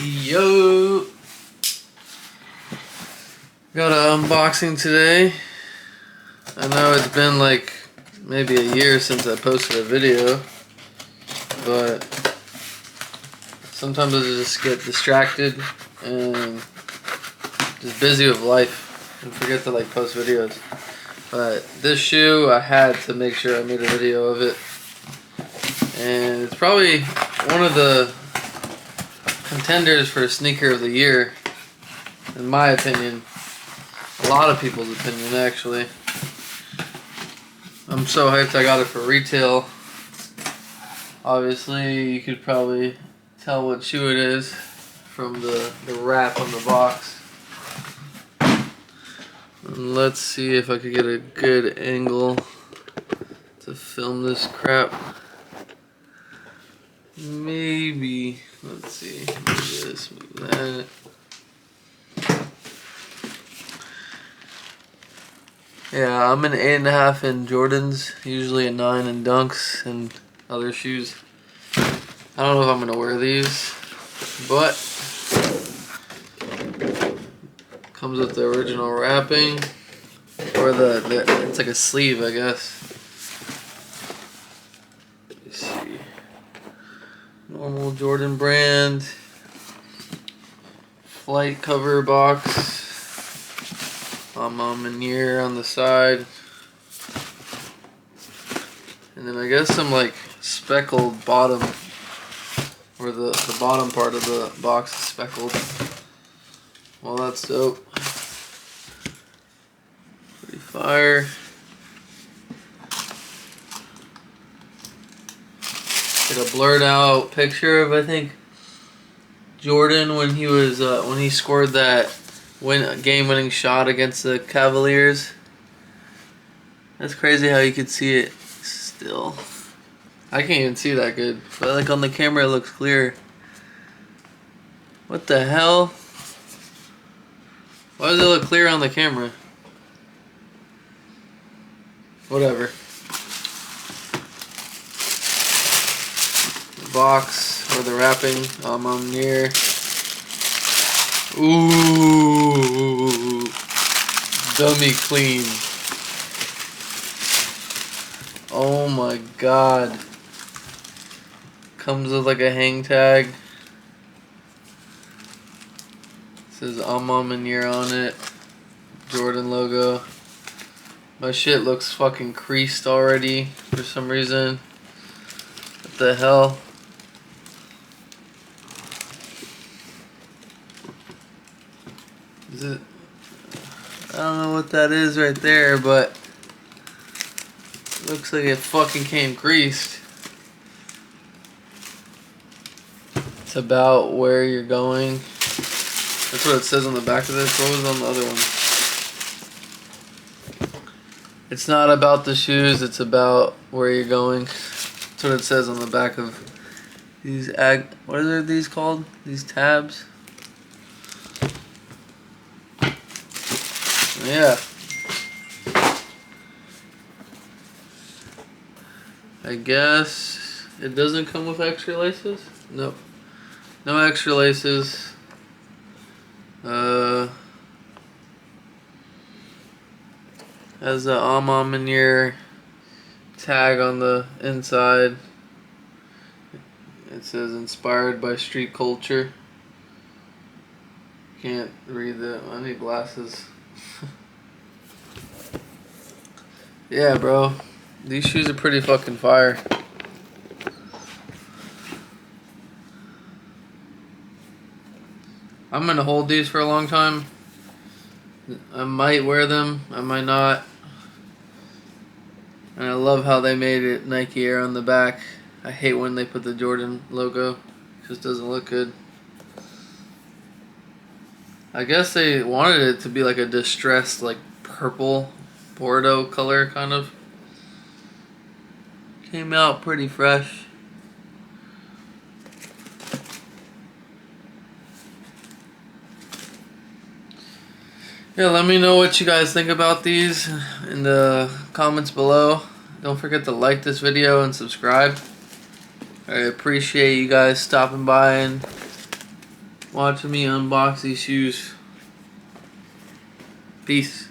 Yo! Got an unboxing today. I know it's been like maybe a year since I posted a video, but sometimes I just get distracted and just busy with life and forget to like post videos. But this shoe, I had to make sure I made a video of it, and it's probably one of the contenders for sneaker of the year, in my opinion. A lot of people's opinion, actually. I'm so hyped I got it for retail. Obviously, you could probably tell what shoe it is from the wrap on the box. And let's see if I could get a good angle to film this crap. Maybe, let's see, move this, move that. Yeah, I'm an 8.5 in Jordans, usually a 9 in Dunks and other shoes. I don't know if I'm gonna wear these, but comes with the original wrapping, or it's like a sleeve, I guess. Let me see. Normal Jordan brand, flight cover box. Maniere on the side, and then I guess some like speckled bottom, where the bottom part of the box is speckled. Well, that's dope. Pretty fire. Get a blurred out picture of, I think, Jordan when he was when he scored that game-winning shot against the Cavaliers. That's crazy how you could see it still. I can't even see that good, but like on the camera it looks clear. What the hell? Why does it look clear on the camera? Whatever. The box or the wrapping, Maniere. Ooh, dummy clean. Oh my god. Comes with like a hang tag. It says Maniere on it. Jordan logo. My shit looks fucking creased already for some reason. What the hell? Is it? I don't know what that is right there, but it looks like it fucking came creased. It's about where you're going. That's what it says on the back of this. What was on the other one? It's not about the shoes, it's about where you're going. That's what it says on the back of these what are these called? These tabs? Yeah. I guess it doesn't come with extra laces? Nope. No extra laces. Has the Maniere tag on the inside. It says inspired by street culture. Can't read that. I need glasses. Yeah, bro. These shoes are pretty fucking fire. I'm gonna hold these for a long time. I might wear them, I might not. And I love how they made it Nike Air on the back. I hate when they put the Jordan logo. It just doesn't look good. I guess they wanted it to be like a distressed, like purple Bordeaux color, kind of. Came out pretty fresh. Yeah, let me know what you guys think about these in the comments below. Don't forget to like this video and subscribe. I appreciate you guys stopping by and watching me unbox these shoes. Peace.